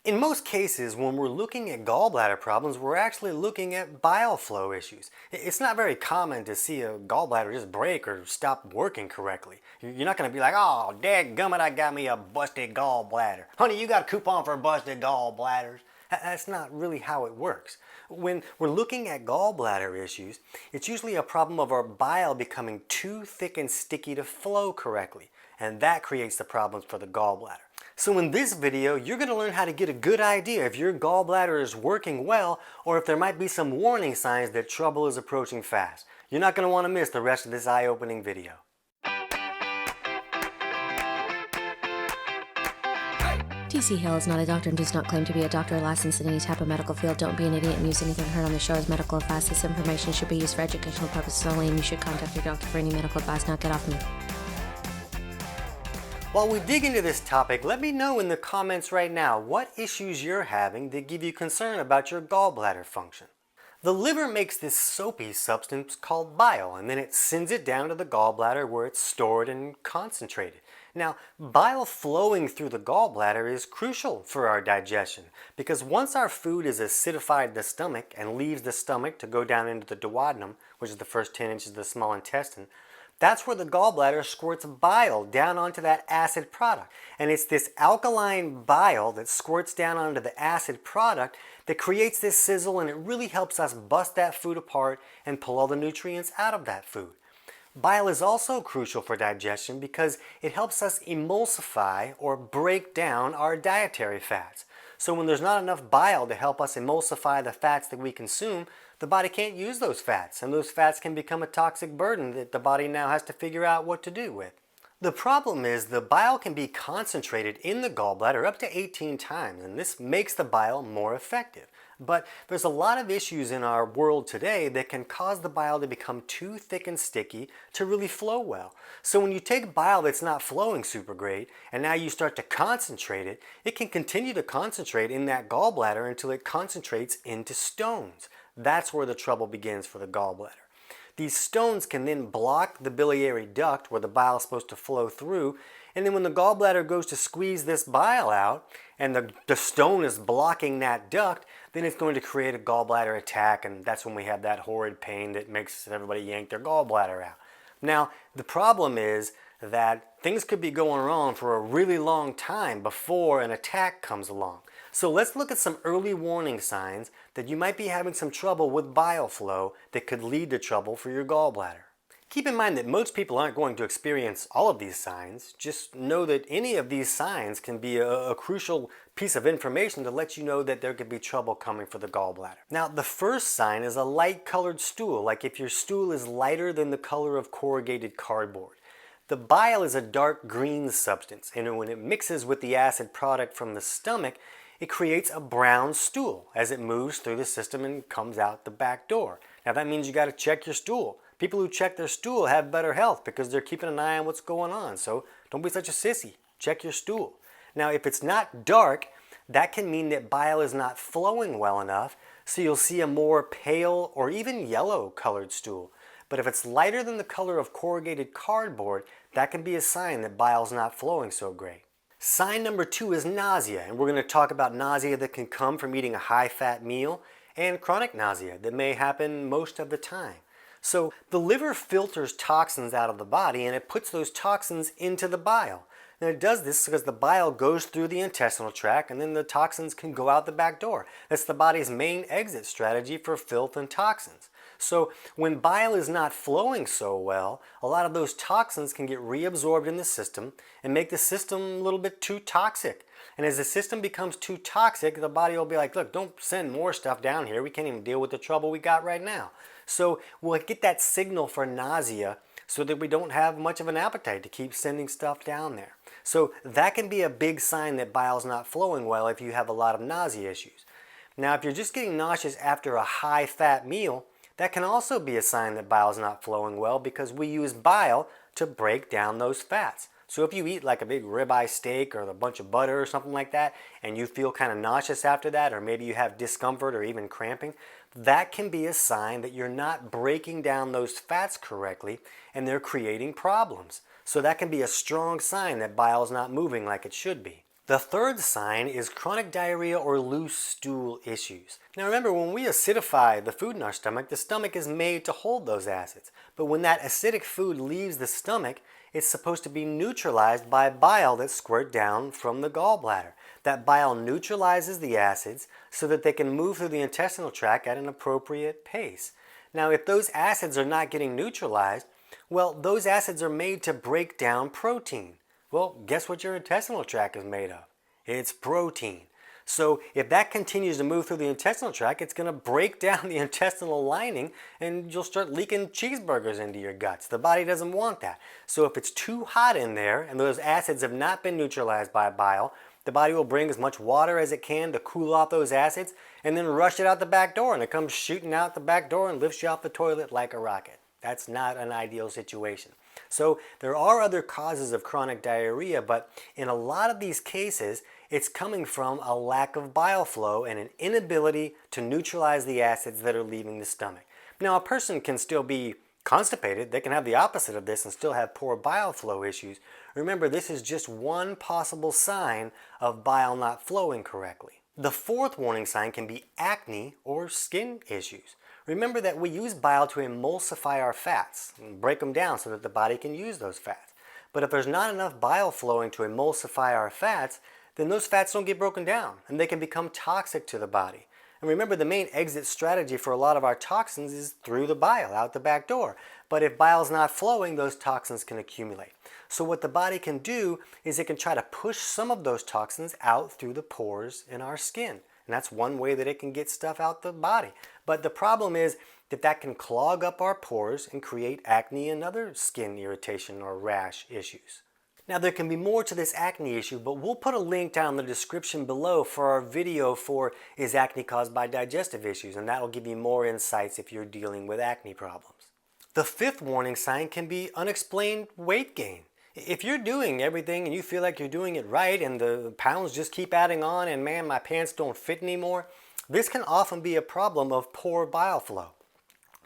In most cases, when we're looking at gallbladder problems, we're actually looking at bile flow issues. It's not very common to see a gallbladder just break or stop working correctly. You're not going to be like, oh, dadgummit, I got me a busted gallbladder. Honey, you got a coupon for busted gallbladders? That's not really how it works. When we're looking at gallbladder issues, it's usually a problem of our bile becoming too thick and sticky to flow correctly, and that creates the problems for the gallbladder. So in this video, you're going to learn how to get a good idea if your gallbladder is working well or if there might be some warning signs that trouble is approaching fast. You're not going to want to miss the rest of this eye-opening video. TC Hale is not a doctor and does not claim to be a doctor or licensed in any type of medical field. Don't be an idiot and use anything heard on the show as medical advice. This information should be used for educational purposes only, and you should contact your doctor for any medical advice. Now get off me. While we dig into this topic, let me know in the comments right now what issues you're having that give you concern about your gallbladder function. The liver makes this soapy substance called bile, and then it sends it down to the gallbladder where it's stored and concentrated. Now, bile flowing through the gallbladder is crucial for our digestion because once our food is acidified in the stomach and leaves the stomach to go down into the duodenum, which is the first 10 inches of the small intestine, that's where the gallbladder squirts bile down onto that acid product. And it's this alkaline bile that squirts down onto the acid product that creates this sizzle, and it really helps us bust that food apart and pull all the nutrients out of that food. Bile is also crucial for digestion because it helps us emulsify or break down our dietary fats. So when there's not enough bile to help us emulsify the fats that we consume, the body can't use those fats, and those fats can become a toxic burden that the body now has to figure out what to do with. The problem is the bile can be concentrated in the gallbladder up to 18 times, and this makes the bile more effective. But there's a lot of issues in our world today that can cause the bile to become too thick and sticky to really flow well. So when you take bile that's not flowing super great, and now you start to concentrate it, it can continue to concentrate in that gallbladder until it concentrates into stones. That's where the trouble begins for the gallbladder. These stones can then block the biliary duct where the bile is supposed to flow through, and then when the gallbladder goes to squeeze this bile out and the stone is blocking that duct, then it's going to create a gallbladder attack, and that's when we have that horrid pain that makes everybody yank their gallbladder out. Now, the problem is that things could be going wrong for a really long time before an attack comes along. So let's look at some early warning signs that you might be having some trouble with bile flow that could lead to trouble for your gallbladder. Keep in mind that most people aren't going to experience all of these signs. Just know that any of these signs can be a crucial piece of information to let you know that there could be trouble coming for the gallbladder. Now, the first sign is a light colored stool, like if your stool is lighter than the color of corrugated cardboard. The bile is a dark green substance, and when it mixes with the acid product from the stomach, it creates a brown stool as it moves through the system and comes out the back door. Now that means you got to check your stool. People who check their stool have better health because they're keeping an eye on what's going on. So don't be such a sissy. Check your stool. Now if it's not dark, that can mean that bile is not flowing well enough, so you'll see a more pale or even yellow colored stool. But if it's lighter than the color of corrugated cardboard, that can be a sign that bile's not flowing so great. Sign number 2 is nausea, and we're going to talk about nausea that can come from eating a high-fat meal and chronic nausea that may happen most of the time. So the liver filters toxins out of the body and it puts those toxins into the bile. And it does this because the bile goes through the intestinal tract and then the toxins can go out the back door. That's the body's main exit strategy for filth and toxins. So when bile is not flowing so well, a lot of those toxins can get reabsorbed in the system and make the system a little bit too toxic. And as the system becomes too toxic, the body will be like, look, don't send more stuff down here. We can't even deal with the trouble we got right now. So we'll get that signal for nausea so that we don't have much of an appetite to keep sending stuff down there. So that can be a big sign that bile's not flowing well if you have a lot of nausea issues. Now, if you're just getting nauseous after a high-fat meal, that can also be a sign that bile's not flowing well because we use bile to break down those fats. So if you eat like a big ribeye steak or a bunch of butter or something like that, and you feel kind of nauseous after that, or maybe you have discomfort or even cramping, that can be a sign that you're not breaking down those fats correctly and they're creating problems. So that can be a strong sign that bile is not moving like it should be. The third sign is chronic diarrhea or loose stool issues. Now remember, when we acidify the food in our stomach, the stomach is made to hold those acids. But when that acidic food leaves the stomach, it's supposed to be neutralized by bile that squirt down from the gallbladder. That bile neutralizes the acids so that they can move through the intestinal tract at an appropriate pace. Now if those acids are not getting neutralized, well, those acids are made to break down protein. Well, guess what your intestinal tract is made of? It's protein. So if that continues to move through the intestinal tract, it's going to break down the intestinal lining and you'll start leaking cheeseburgers into your guts. The body doesn't want that. So if it's too hot in there and those acids have not been neutralized by bile, the body will bring as much water as it can to cool off those acids and then rush it out the back door, and it comes shooting out the back door and lifts you off the toilet like a rocket. That's not an ideal situation. So there are other causes of chronic diarrhea, but in a lot of these cases, it's coming from a lack of bile flow and an inability to neutralize the acids that are leaving the stomach. Now, a person can still be constipated. They can have the opposite of this and still have poor bile flow issues. Remember, this is just one possible sign of bile not flowing correctly. The fourth warning sign can be acne or skin issues. Remember that we use bile to emulsify our fats and break them down so that the body can use those fats. But if there's not enough bile flowing to emulsify our fats, then those fats don't get broken down and they can become toxic to the body. And remember, the main exit strategy for a lot of our toxins is through the bile, out the back door. But if bile's not flowing, those toxins can accumulate. So what the body can do is it can try to push some of those toxins out through the pores in our skin. And that's one way that it can get stuff out the body. But the problem is that that can clog up our pores and create acne and other skin irritation or rash issues. Now there can be more to this acne issue, but we'll put a link down in the description below for our video for is acne caused by digestive issues, and that will give you more insights if you're dealing with acne problems. The fifth warning sign can be unexplained weight gain. If you're doing everything and you feel like you're doing it right and the pounds just keep adding on and man, my pants don't fit anymore, this can often be a problem of poor bile flow.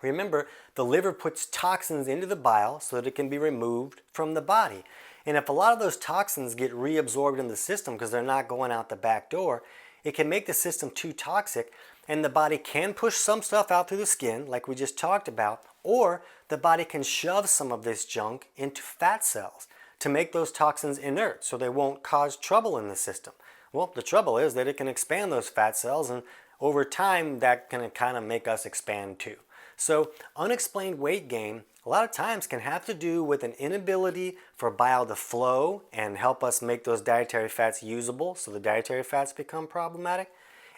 Remember, the liver puts toxins into the bile so that it can be removed from the body. And if a lot of those toxins get reabsorbed in the system because they're not going out the back door, it can make the system too toxic and the body can push some stuff out through the skin like we just talked about, or the body can shove some of this junk into fat cells to make those toxins inert so they won't cause trouble in the system. Well, the trouble is that it can expand those fat cells and over time that can kind of make us expand too. So unexplained weight gain a lot of times can have to do with an inability for bile to flow and help us make those dietary fats usable, so the dietary fats become problematic,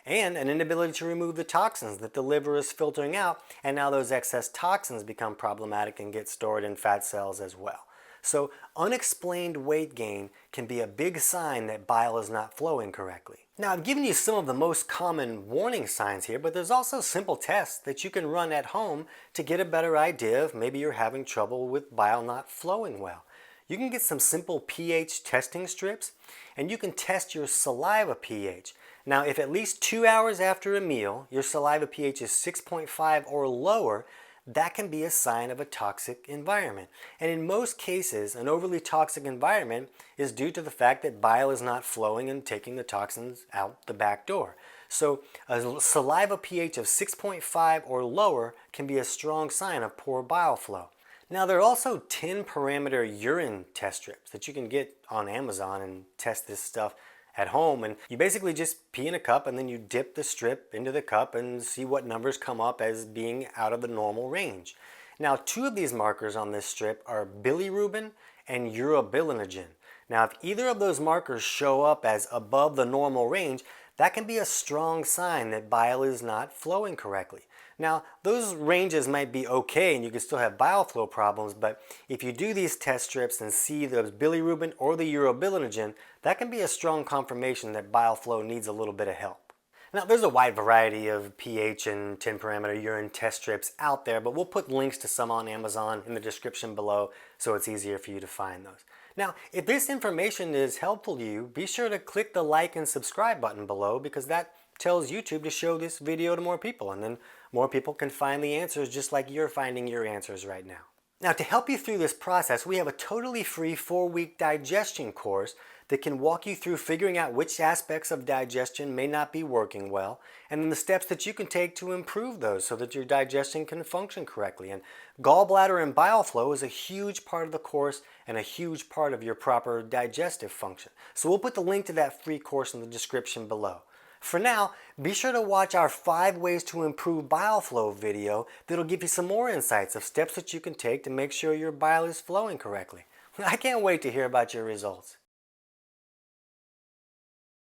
and an inability to remove the toxins that the liver is filtering out, and now those excess toxins become problematic and get stored in fat cells as well. So unexplained weight gain can be a big sign that bile is not flowing correctly. Now I've given you some of the most common warning signs here, but there's also simple tests that you can run at home to get a better idea if maybe you're having trouble with bile not flowing well. You can get some simple pH testing strips and you can test your saliva pH. Now if at least 2 hours after a meal your saliva pH is 6.5 or lower, that can be a sign of a toxic environment. And in most cases, an overly toxic environment is due to the fact that bile is not flowing and taking the toxins out the back door. So a saliva pH of 6.5 or lower can be a strong sign of poor bile flow. Now there are also 10-parameter urine test strips that you can get on Amazon and test this stuff at home, and you basically just pee in a cup and then you dip the strip into the cup and see what numbers come up as being out of the normal range. Now 2 of these markers on this strip are bilirubin and urobilinogen. Now if either of those markers show up as above the normal range, that can be a strong sign that bile is not flowing correctly. Now those ranges might be okay and you can still have bile flow problems, but if you do these test strips and see the bilirubin or the urobilinogen, that can be a strong confirmation that bile flow needs a little bit of help. Now there's a wide variety of pH and 10-parameter urine test strips out there, but we'll put links to some on Amazon in the description below so it's easier for you to find those. Now if this information is helpful to you, be sure to click the like and subscribe button below because that tells YouTube to show this video to more people, and then more people can find the answers just like you're finding your answers right now. Now to help you through this process, we have a totally free 4-week digestion course that can walk you through figuring out which aspects of digestion may not be working well, and then the steps that you can take to improve those so that your digestion can function correctly. And gallbladder and bile flow is a huge part of the course and a huge part of your proper digestive function. So we'll put the link to that free course in the description below. For now, be sure to watch our 5 ways to improve bile flow video that'll give you some more insights of steps that you can take to make sure your bile is flowing correctly. I can't wait to hear about your results.